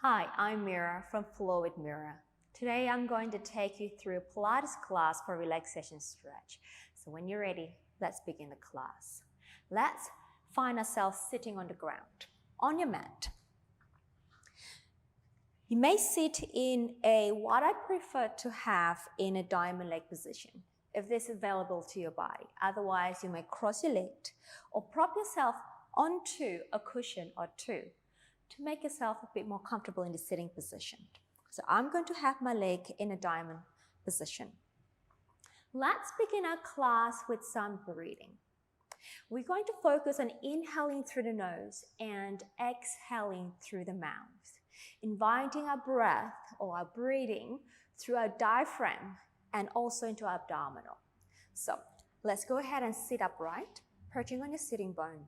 Hi, I'm Mira from Flow with Mira. Today I'm going to take you through a Pilates class for relaxation stretch. So when you're ready, let's begin the class. Let's find ourselves sitting on the ground, on your mat. You may sit in what I prefer to have in a diamond leg position, if this is available to your body. Otherwise, you may cross your legs or prop yourself onto a cushion or two to make yourself a bit more comfortable in the sitting position. So I'm going to have my leg in a diamond position. Let's begin our class with some breathing. We're going to focus on inhaling through the nose and exhaling through the mouth, inviting our breath or our breathing through our diaphragm and also into our abdominal. So let's go ahead and sit upright, perching on your sitting bone.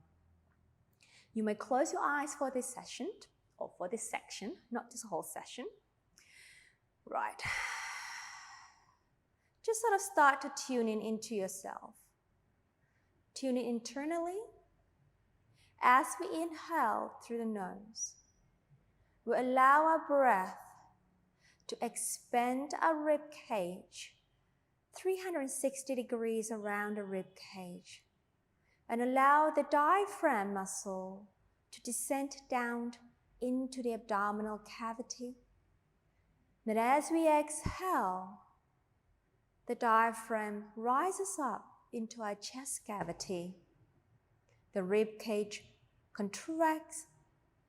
You may close your eyes for this session, or for this section, not this whole session. Right. Just sort of start to tune in into yourself. Tune in internally. As we inhale through the nose, we allow our breath to expand our rib cage 360 degrees around the rib cage, and allow the diaphragm muscle to descend down into the abdominal cavity. Then as we exhale, the diaphragm rises up into our chest cavity. The rib cage contracts,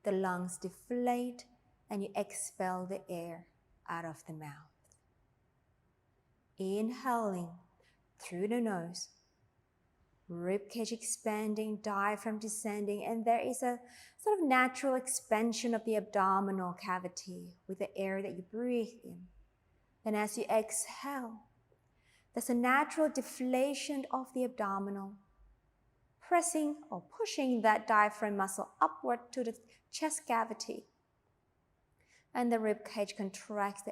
the lungs deflate, and you expel the air out of the mouth. Inhaling through the nose, ribcage expanding, diaphragm descending, and there is a sort of natural expansion of the abdominal cavity with the air that you breathe in. Then as you exhale, there's a natural deflation of the abdominal, pressing or pushing that diaphragm muscle upward to the chest cavity. And the ribcage contracts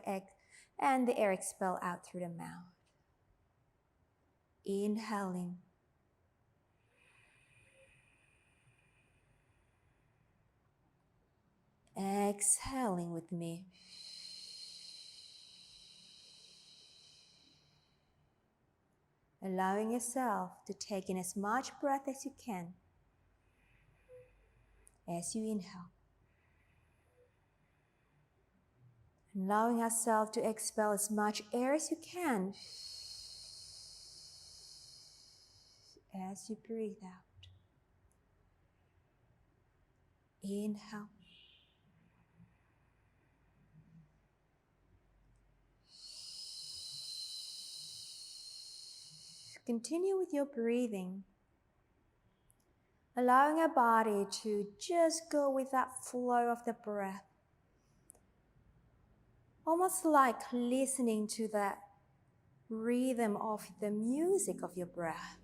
and the air expels out through the mouth. Inhaling. Exhaling with me. Allowing yourself to take in as much breath as you can as you inhale. Allowing yourself to expel as much air as you can as you breathe out. Inhale. Continue with your breathing, allowing our body to just go with that flow of the breath, almost like listening to that rhythm of the music of your breath.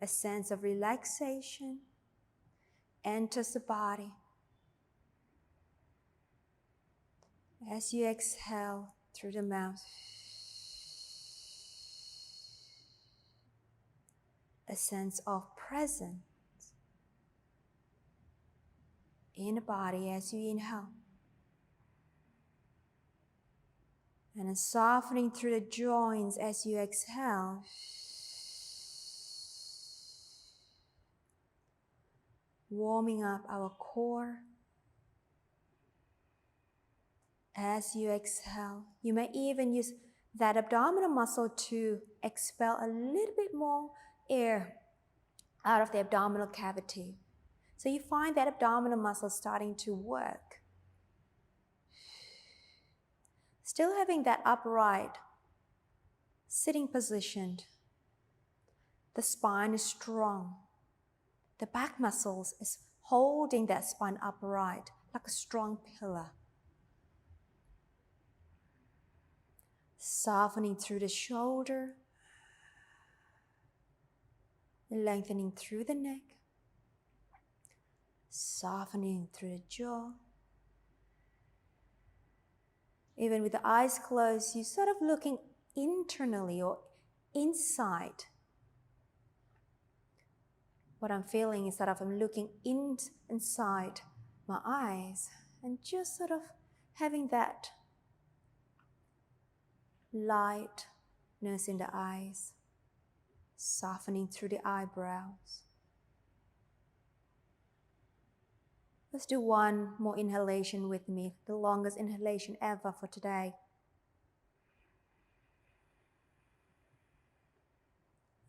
A sense of relaxation enters the body. As you exhale through the mouth, a sense of presence in the body as you inhale. And a softening through the joints as you exhale. Warming up our core. As you exhale, you may even use that abdominal muscle to expel a little bit more air out of the abdominal cavity. So you find that abdominal muscle starting to work. Still having that upright sitting position. The spine is strong. The back muscles is holding that spine upright like a strong pillar. Softening through the shoulder, lengthening through the neck, softening through the jaw. Even with the eyes closed, you're sort of looking internally or inside. What I'm feeling is that I'm looking inside my eyes and just sort of having that lightness in the eyes, softening through the eyebrows. Let's do one more inhalation with me, the longest inhalation ever for today.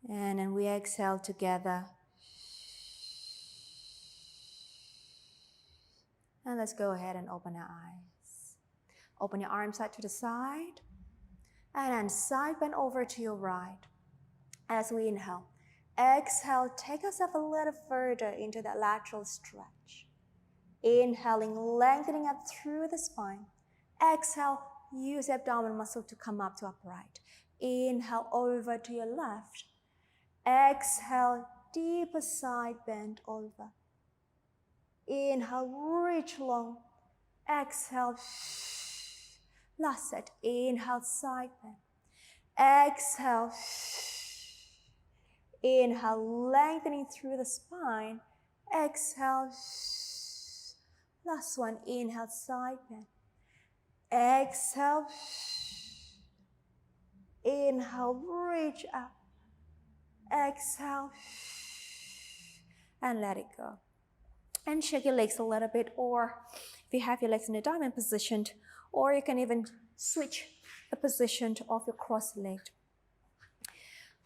And then we exhale together. And let's go ahead and open our eyes. Open your arms out to the side. And then side bend over to your right. As we inhale. Exhale, take yourself a little further into that lateral stretch. Inhaling, lengthening up through the spine. Exhale, use the abdominal muscle to come up to upright. Inhale, over to your left. Exhale, deeper side bend over. Inhale, reach long. Exhale, last set. Inhale, side bend. Exhale, inhale, lengthening through the spine. Exhale, last one. Inhale, side bend. Exhale, inhale, reach up. Exhale, and let it go. And shake your legs a little bit, or if you have your legs in a diamond positioned, or you can even switch the position of your cross-legged.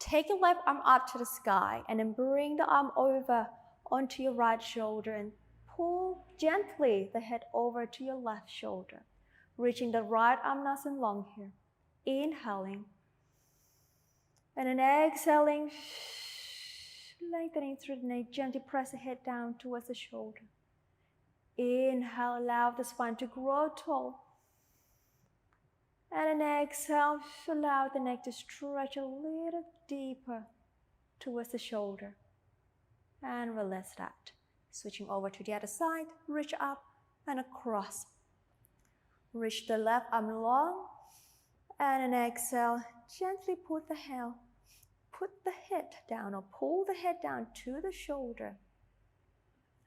Take your left arm up to the sky and then bring the arm over onto your right shoulder and pull gently the head over to your left shoulder. Reaching the right arm nice and long here. Inhaling. And then exhaling. Lengthening through the neck, gently press the head down towards the shoulder. Inhale, allow the spine to grow tall. And then exhale, allow the neck to stretch a little deeper towards the shoulder. And release that. Switching over to the other side, reach up and across. Reach the left arm long. And then exhale, gently put the head down or pull the head down to the shoulder.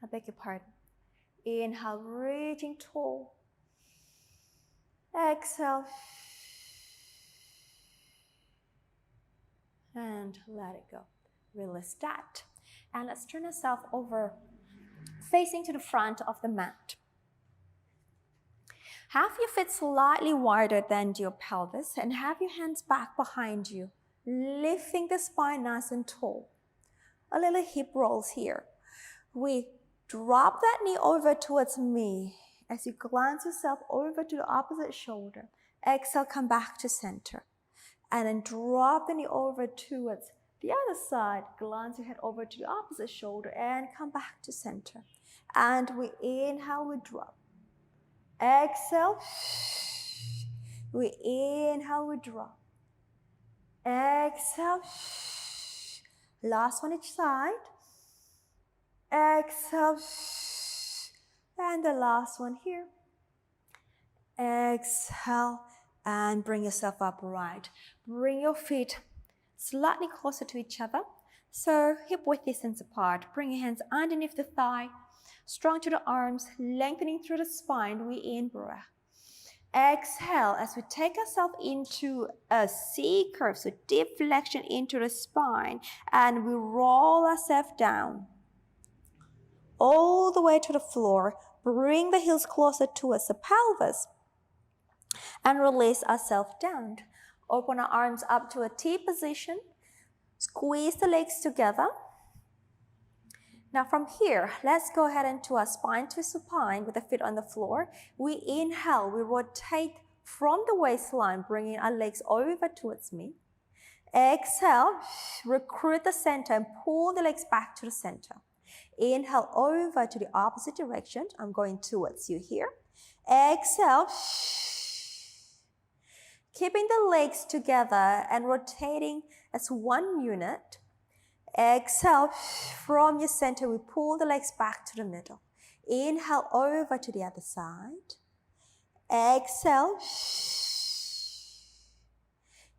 I beg your pardon. Inhale, reaching tall. Exhale. And let it go. Release that. And let's turn ourselves over, facing to the front of the mat. Have your feet slightly wider than your pelvis and have your hands back behind you, lifting the spine nice and tall. A little hip rolls here. We drop that knee over towards me as you glance yourself over to the opposite shoulder. Exhale, come back to center. And then drop the knee over towards the other side. Glance your head over to the opposite shoulder and come back to center. And we inhale, we drop. Exhale. We inhale, we drop. Exhale. Last one each side. Exhale. And the last one here. Exhale. And bring yourself upright. Bring your feet slightly closer to each other. So hip width distance apart. Bring your hands underneath the thigh. Strong to the arms. Lengthening through the spine. We in-breath. Exhale as we take ourselves into a C curve. So deep flexion into the spine. And we roll ourselves down. All the way to the floor. Bring the heels closer towards the pelvis. And release ourselves down. Open our arms up to a T position. Squeeze the legs together. Now from here, let's go ahead into our spine twist supine with the feet on the floor. We inhale, we rotate from the waistline, bringing our legs over towards me. Exhale, recruit the center and pull the legs back to the center. Inhale over to the opposite direction. I'm going towards you here. Exhale. Keeping the legs together and rotating as one unit. Exhale, from your center, we pull the legs back to the middle. Inhale over to the other side. Exhale,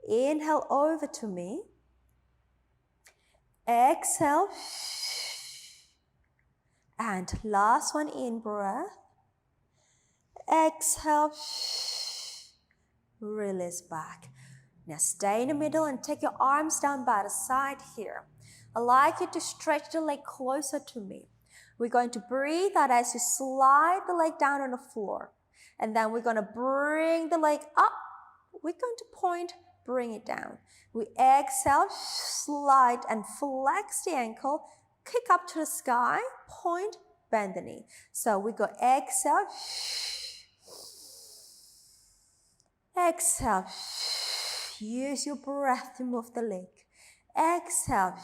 Inhale over to me. Exhale. And last one, in breath. Exhale. Release back. Now stay in the middle and take your arms down by the side here. I'd like you to stretch the leg closer to me. We're going to breathe out as you slide the leg down on the floor. And then we're going to bring the leg up. We're going to point, bring it down. We exhale, slide and flex the ankle, kick up to the sky, point, bend the knee. So we go exhale, exhale. Use your breath to move the leg. Exhale.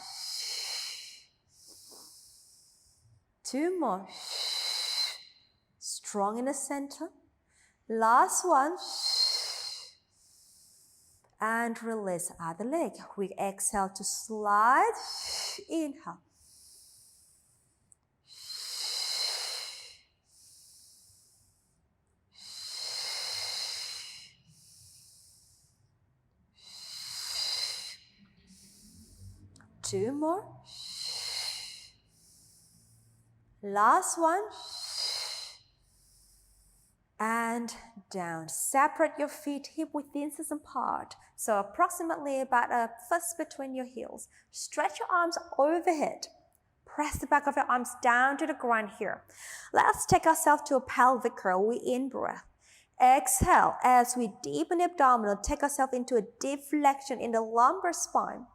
2 more. Strong in the center. Last one. And release other leg. We exhale to slide. Inhale. Two more. Last one. And down. Separate your feet hip width inches apart. So approximately about a fist between your heels. Stretch your arms overhead. Press the back of your arms down to the ground here. Let's take ourselves to a pelvic curl. We in-breath. Exhale as we deepen the abdominal. Take ourselves into a deep flexion in the lumbar spine.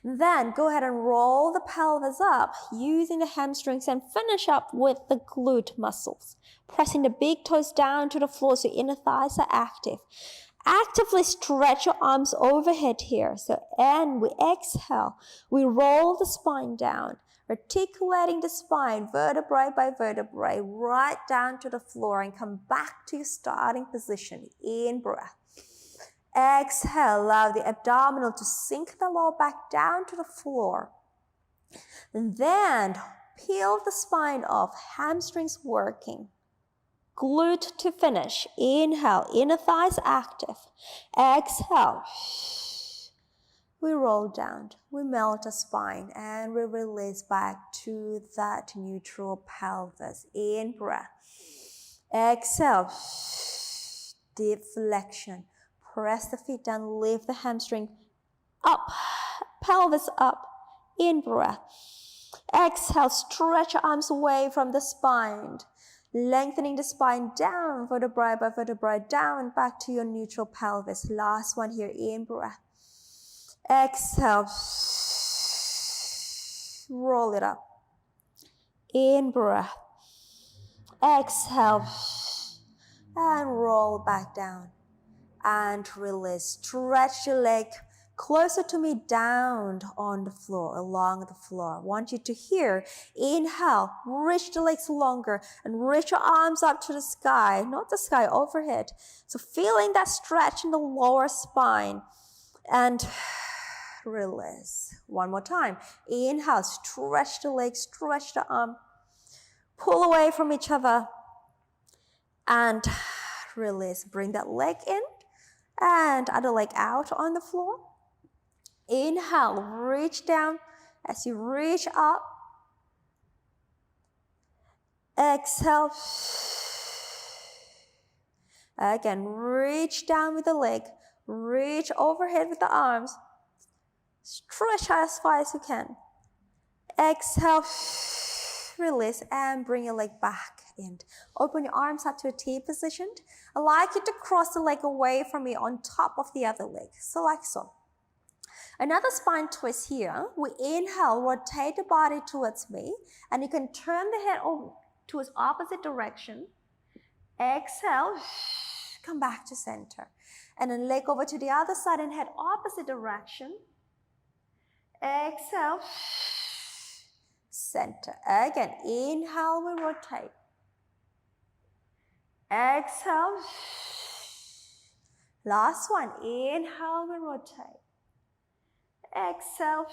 Then go ahead and roll the pelvis up using the hamstrings and finish up with the glute muscles. Pressing the big toes down to the floor so your inner thighs are active. Actively stretch your arms overhead here. And we exhale. We roll the spine down, articulating the spine vertebrae by vertebrae right down to the floor and come back to your starting position. In breath. Exhale, allow the abdominal to sink the lower back down to the floor. And then peel the spine off, hamstrings working. Glute to finish. Inhale, inner thighs active. Exhale. We roll down, we melt the spine, and we release back to that neutral pelvis. In breath. Exhale. Deep flexion. Press the feet down, lift the hamstring up, pelvis up, in breath. Exhale, stretch your arms away from the spine, lengthening the spine down, vertebrae by vertebrae, down, back to your neutral pelvis. Last one here, in breath. Exhale, roll it up, in breath. Exhale, and roll back down. And release. Stretch your leg closer to me, down on the floor, along the floor. I want you to hear. Inhale, reach the legs longer and reach your arms up to the sky, not the sky, overhead. So feeling that stretch in the lower spine. And release. One more time. Inhale, stretch the legs, stretch the arm. Pull away from each other. And release. Bring that leg in. And other leg out on the floor. Inhale, reach down. As you reach up. Exhale. Again, reach down with the leg. Reach overhead with the arms. Stretch as far as you can. Exhale. Release and bring your leg back in. Open your arms up to a T position. I'd like you to cross the leg away from me on top of the other leg. So like so. Another spine twist here. We inhale, rotate the body towards me. And you can turn the head over towards opposite direction. Exhale. Come back to center. And then leg over to the other side and head opposite direction. Exhale. Center. Again, inhale, we rotate. Exhale. Last one. Inhale, we rotate. Exhale.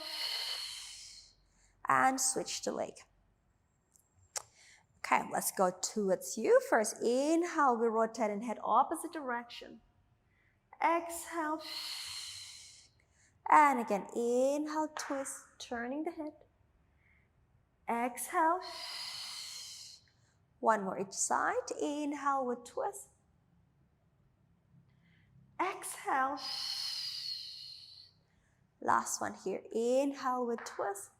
And switch the leg. Okay, let's go towards you. First, inhale, we rotate and head opposite direction. Exhale. And again, inhale, twist, turning the head. Exhale. One more each side. Inhale with twist. Exhale. Last one here. Inhale with twist.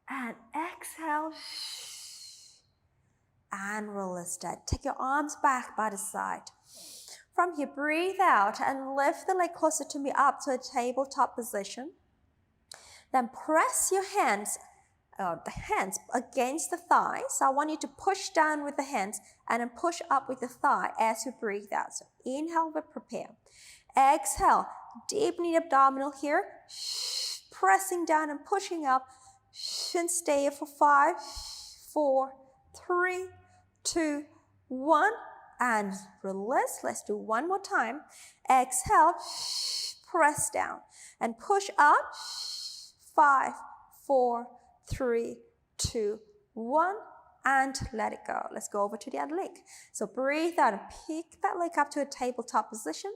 And exhale. And release that. Take your arms back by the side. From here, breathe out and lift the leg closer to me up to a tabletop position. Then press your hands, the hands against the thigh. So I want you to push down with the hands and then push up with the thigh as you breathe out. So inhale, but prepare. Exhale, deepening the abdominal here. Pressing down and pushing up. And stay here for 5, 4, 3, 2, 1. And release. Let's do one more time. Exhale, press down and push up. 5, 4, 3, 2, 1, and let it go. Let's go over to the other leg. So breathe out and pick that leg up to a tabletop position.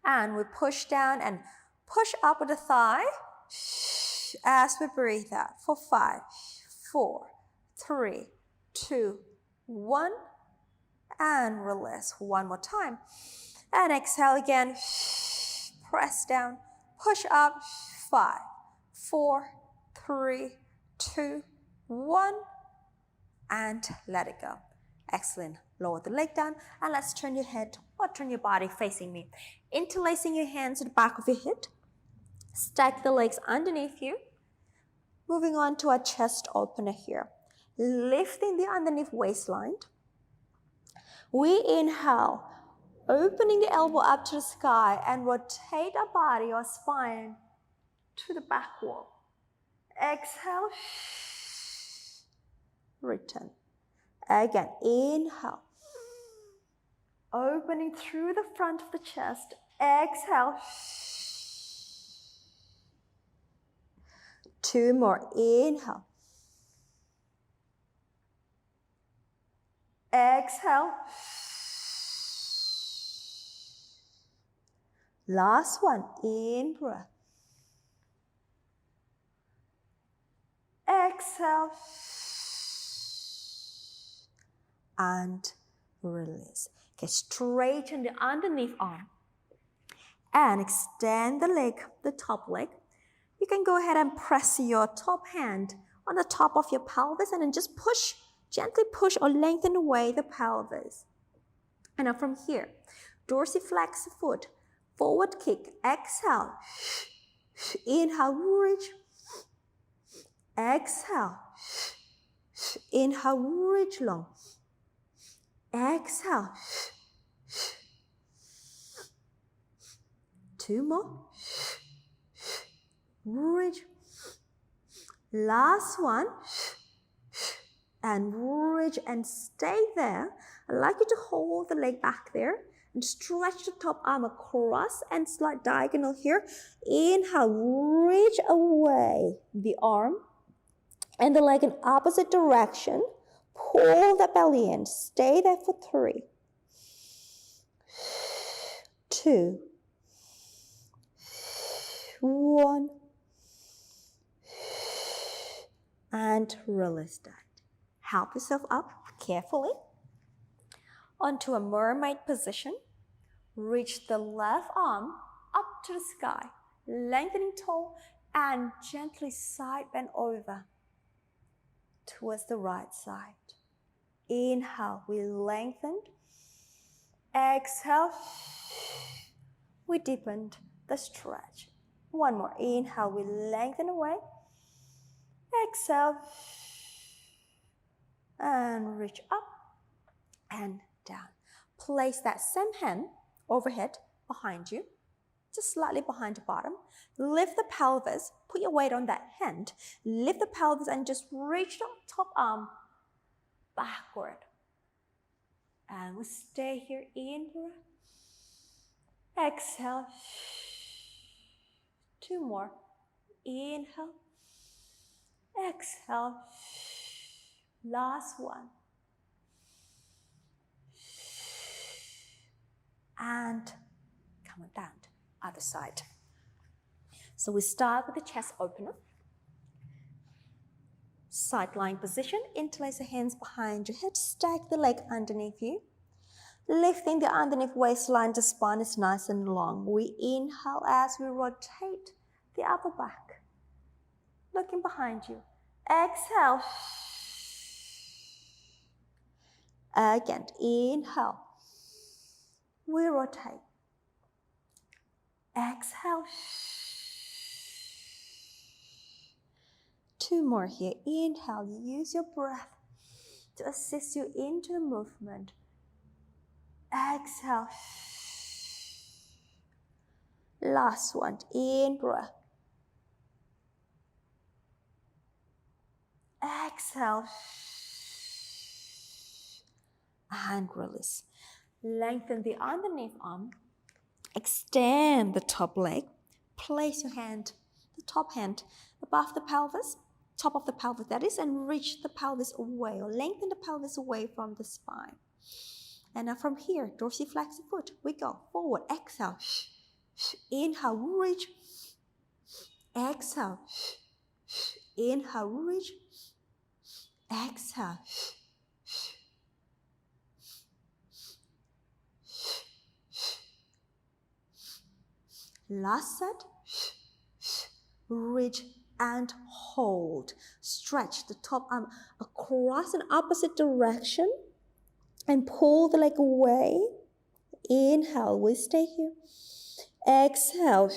And we push down and push up with the thigh as we breathe out for 5, 4, 3, 2, 1, and release one more time. And exhale again. Press down, push up. 5, 4, 3, 2, 1, and let it go. Excellent. Lower the leg down and let's turn your head or turn your body facing me. Interlacing your hands at the back of your head. Stack the legs underneath you. Moving on to our chest opener here. Lifting the underneath waistline. We inhale, opening the elbow up to the sky and rotate our body or spine to the back wall. Exhale, return. Again, inhale, opening through the front of the chest. Exhale. 2 more, inhale. Exhale. Last one, in breath. Exhale. And release. Okay, straighten the underneath arm. And extend the leg, the top leg. You can go ahead and press your top hand on the top of your pelvis and then just push, gently push or lengthen away the pelvis. And now from here, dorsiflex the foot, forward kick, exhale. Inhale, reach. Exhale. Inhale, reach long. Exhale. 2 more. Reach. Last one. And reach and stay there. I'd like you to hold the leg back there and stretch the top arm across and slide diagonal here. Inhale, reach away the arm and the leg in opposite direction. Pull the belly in. Stay there for 3, 2, 1. And release that. Help yourself up carefully onto a mermaid position. Reach the left arm up to the sky, lengthening tall and gently side bend over towards the right side. Inhale, we lengthened. Exhale, we deepened the stretch. One more. Inhale, we lengthen away. Exhale, and reach up and down. Place that same hand overhead behind you, just slightly behind the bottom. Lift the pelvis, put your weight on that hand. Lift the pelvis and just reach the top arm backward. And we stay here, in breath. Exhale. 2 more. Inhale. Exhale. Last one. And come on down. Other side. So we start with the chest opener. Side lying position, interlace the hands behind your head, stack the leg underneath you. Lifting the underneath waistline, the spine is nice and long. We inhale as we rotate the upper back. Looking behind you. Exhale. Again, inhale. We rotate. Exhale. 2 more here. Inhale. Use your breath to assist you into movement. Exhale. Last one. In breath. Exhale. And release. Lengthen the underneath arm. Extend the top leg. Place your hand, the top hand, above the pelvis, top of the pelvis that is, and reach the pelvis away or lengthen the pelvis away from the spine. And now from here, dorsiflex the foot. We go forward. Exhale. Inhale, reach. Exhale. Inhale, reach. Exhale. Last set. Reach and hold. Stretch the top arm across an opposite direction and pull the leg away. Inhale, we stay here. Exhale,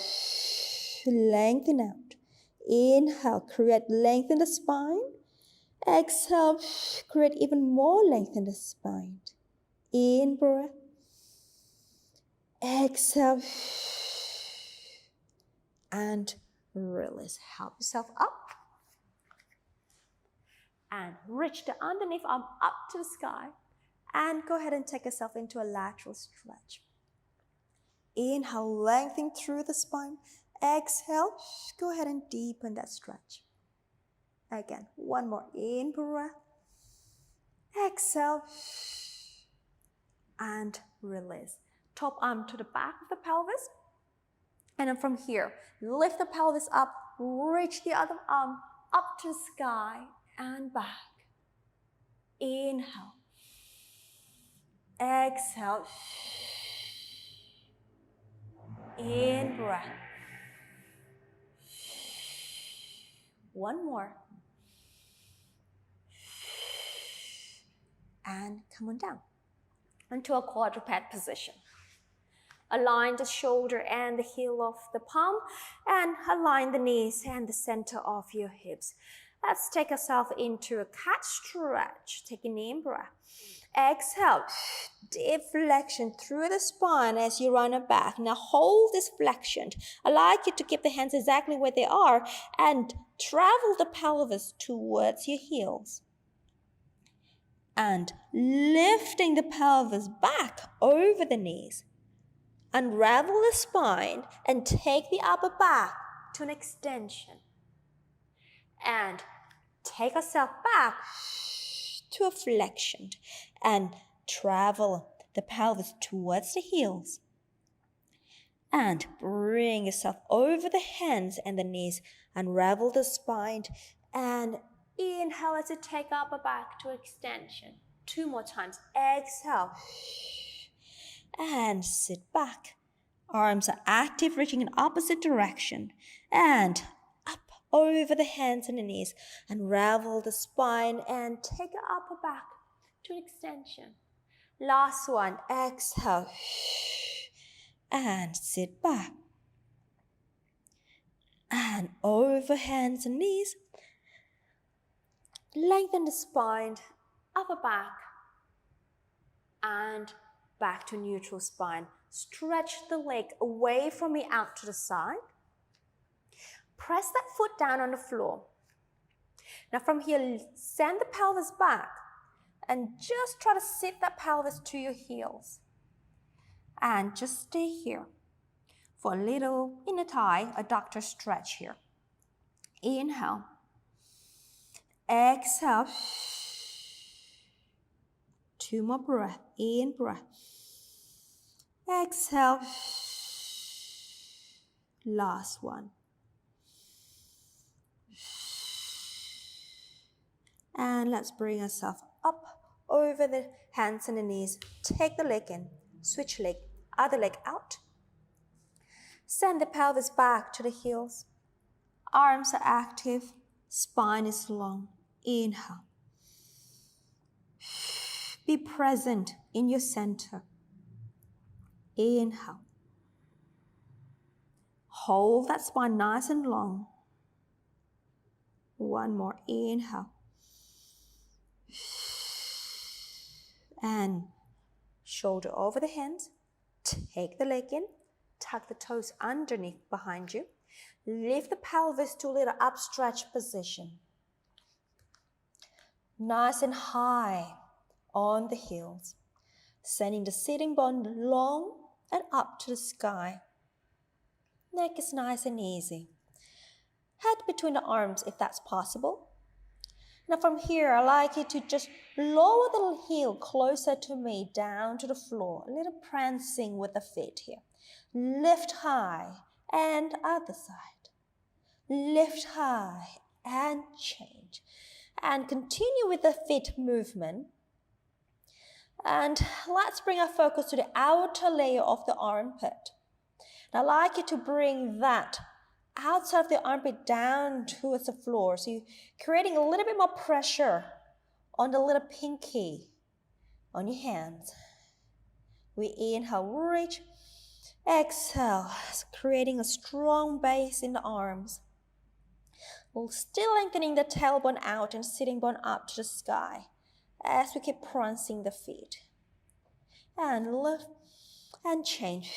lengthen out. Inhale, create length in the spine. Exhale, create even more length in the spine. In breath. Exhale. And release. Help yourself up. And reach the underneath arm up to the sky. And go ahead and take yourself into a lateral stretch. Inhale, lengthening through the spine. Exhale, go ahead and deepen that stretch. Again, one more in breath. Exhale. And release. Top arm to the back of the pelvis. And then from here, lift the pelvis up, reach the other arm up to the sky and back. Inhale. Exhale. In breath. One more. And come on down into a quadruped position. Align the shoulder and the heel of the palm and align the knees and the center of your hips. Let's take ourselves into a cat stretch. Take an in breath. Exhale. Deep flexion through the spine as you run it back. Now hold this flexion. I'd like you to keep the hands exactly where they are and travel the pelvis towards your heels. And lifting the pelvis back over the knees. Unravel the spine and take the upper back to an extension. And take yourself back to a flexion and travel the pelvis towards the heels. And bring yourself over the hands and the knees. Unravel the spine and inhale as you take upper back to extension. 2 more times. Exhale. And sit back. Arms are active, reaching in opposite direction. And up over the hands and the knees. Unravel the spine and take the upper back to an extension. Last one. Exhale. And sit back. And over hands and knees. Lengthen the spine, upper back. And back to neutral spine. Stretch the leg away from me out to the side. Press that foot down on the floor. Now from here, send the pelvis back and just try to sit that pelvis to your heels. And just stay here for a little inner thigh, adductor stretch here. Inhale. Exhale. 2 more breaths. In breath. Exhale. Last one. And let's bring ourselves up over the hands and the knees. Take the leg in, switch leg, other leg out. Send the pelvis back to the heels. Arms are active, spine is long. Inhale. Be present in your center. Inhale. Hold that spine nice and long. One more. Inhale. And shoulder over the hands. Take the leg in. Tuck the toes underneath behind you. Lift the pelvis to a little upstretch position. Nice and high on the heels. Sending the sitting bone long and up to the sky. Neck is nice and easy. Head between the arms if that's possible. Now from here, I'd like you to just lower the heel closer to me, down to the floor. A little prancing with the feet here. Lift high and other side. Lift high and change. And continue with the feet movement. And let's bring our focus to the outer layer of the armpit. Now I'd like you to bring that outside of the armpit down towards the floor. So you're creating a little bit more pressure on the little pinky on your hands. We inhale, reach. Exhale, creating a strong base in the arms. We're still lengthening the tailbone out and sitting bone up to the sky as we keep prancing the feet. And lift and change.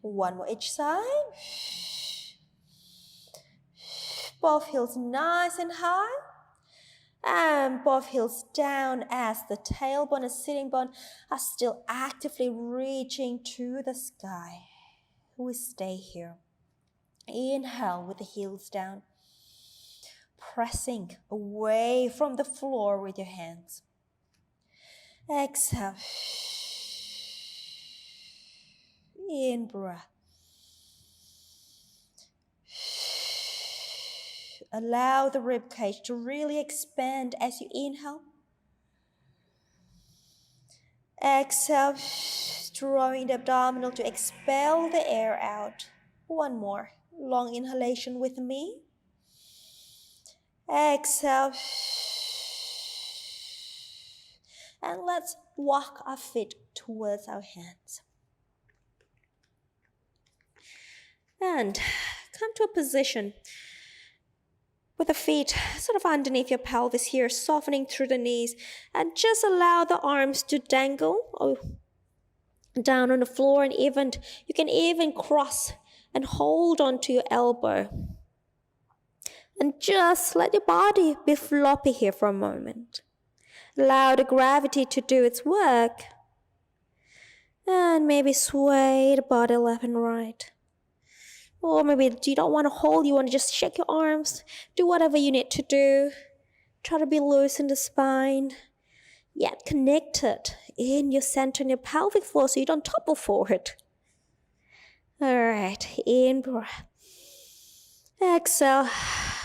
One more each side. Both heels nice and high. And both heels down as the tailbone and sitting bone are still actively reaching to the sky. We stay here. Inhale with the heels down. Pressing away from the floor with your hands. Exhale. In breath. Allow the rib cage to really expand as you inhale. Exhale, drawing the abdominal to expel the air out. One more long inhalation with me. Exhale. And let's walk our feet towards our hands. And come to a position with the feet sort of underneath your pelvis here, softening through the knees. And just allow the arms to dangle down on the floor. And even you can even cross and hold onto your elbow. And just let your body be floppy here for a moment. Allow the gravity to do its work. And maybe sway the body left and right. Or maybe you don't want to hold, you want to just shake your arms. Do whatever you need to do. Try to be loose in the spine. Yet connected in your center and your pelvic floor so you don't topple forward. Alright, in breath. Exhale.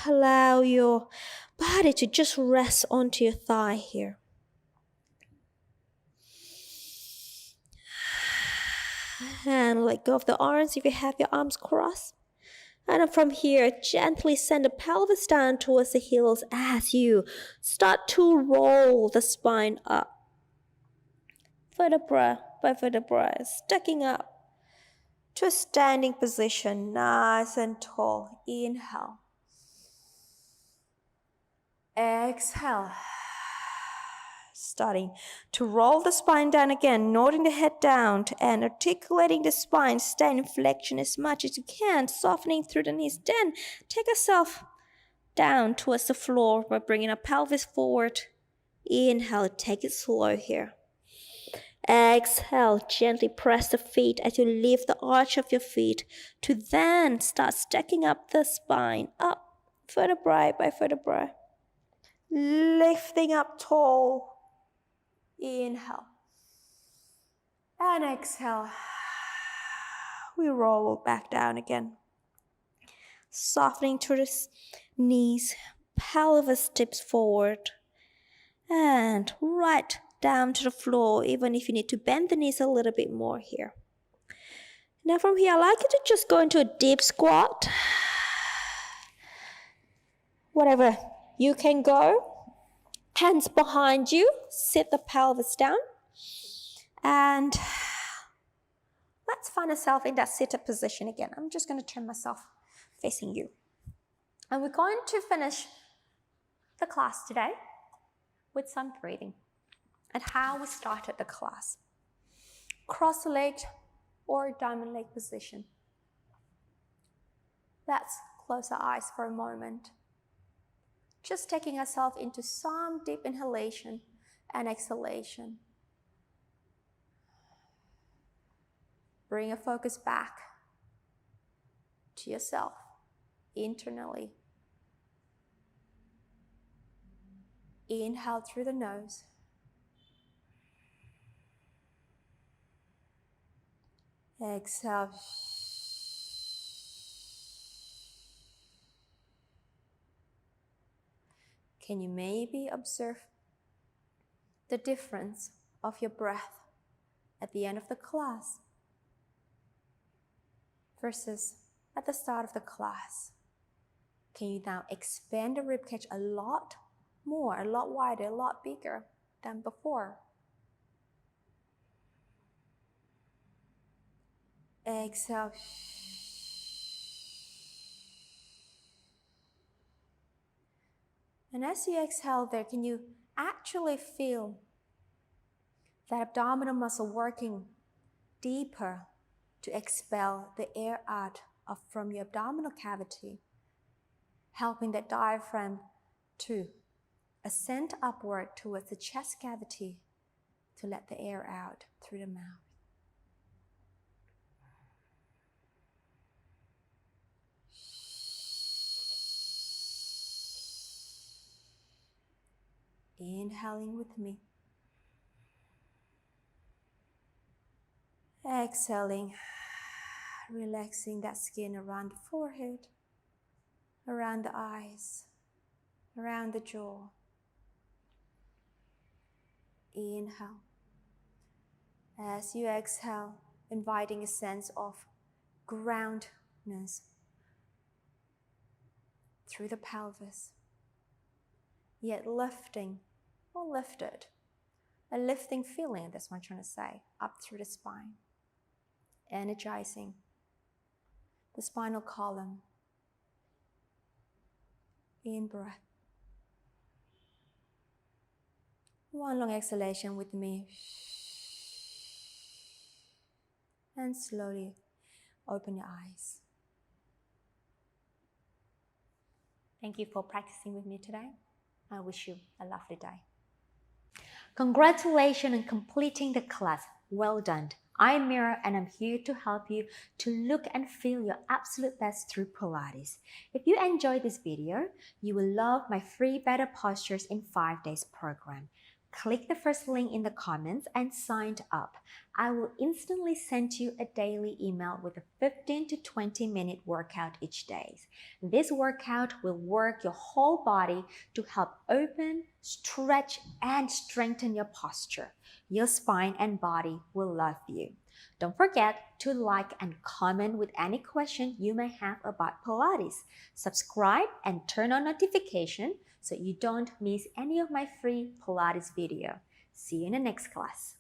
Allow your body to just rest onto your thigh here. And let go of the arms if you have your arms crossed. And from here, gently send the pelvis down towards the heels as you start to roll the spine up. Vertebra by vertebra, stacking up to a standing position, nice and tall. Inhale. Exhale. Starting to roll the spine down again, nodding the head down and articulating the spine, stand in flexion as much as you can, softening through the knees. Then take yourself down towards the floor by bringing a pelvis forward. Inhale, take it slow here. Exhale, gently press the feet as you lift the arch of your feet to then start stacking up the spine, up vertebrae by vertebrae. Lifting up tall. Inhale. And exhale. We roll back down again. Softening through the knees, pelvis tips forward, and right down to the floor, even if you need to bend the knees a little bit more here. Now from here, I'd like you to just go into a deep squat. Whatever you can go. Hands behind you, sit the pelvis down, and let's find ourselves in that sit-up position again. I'm just going to turn myself facing you. And we're going to finish the class today with some breathing and how we started the class. Cross-legged or diamond leg position. Let's close our eyes for a moment. Just taking ourselves into some deep inhalation and exhalation. Bring your focus back to yourself internally. Inhale through the nose. Exhale. Can you maybe observe the difference of your breath at the end of the class versus at the start of the class? Can you now expand the ribcage a lot more, a lot wider, a lot bigger than before? Exhale. And as you exhale there, can you actually feel that abdominal muscle working deeper to expel the air out from your abdominal cavity, helping that diaphragm to ascend upward towards the chest cavity to let the air out through the mouth. Inhaling with me. Exhaling, relaxing that skin around the forehead, around the eyes, around the jaw. Inhale. As you exhale, inviting a sense of groundedness through the pelvis, yet lifting or lifted. A lifting feeling, that's what I'm trying to say, up through the spine. Energizing the spinal column. In breath. One long exhalation with me. And slowly open your eyes. Thank you for practicing with me today. I wish you a lovely day. Congratulations on completing the class. Well done. I'm Mira and I'm here to help you to look and feel your absolute best through Pilates. If you enjoyed this video, you will love my free Better Postures in 5 Days program. Click the first link in the comments and sign up. I will instantly send you a daily email with a 15 to 20 minute workout each day. This workout will work your whole body to help open, stretch, and strengthen your posture. Your spine and body will love you. Don't forget to like and comment with any question you may have about Pilates. Subscribe and turn on notification so you don't miss any of my free Pilates video. See you in the next class.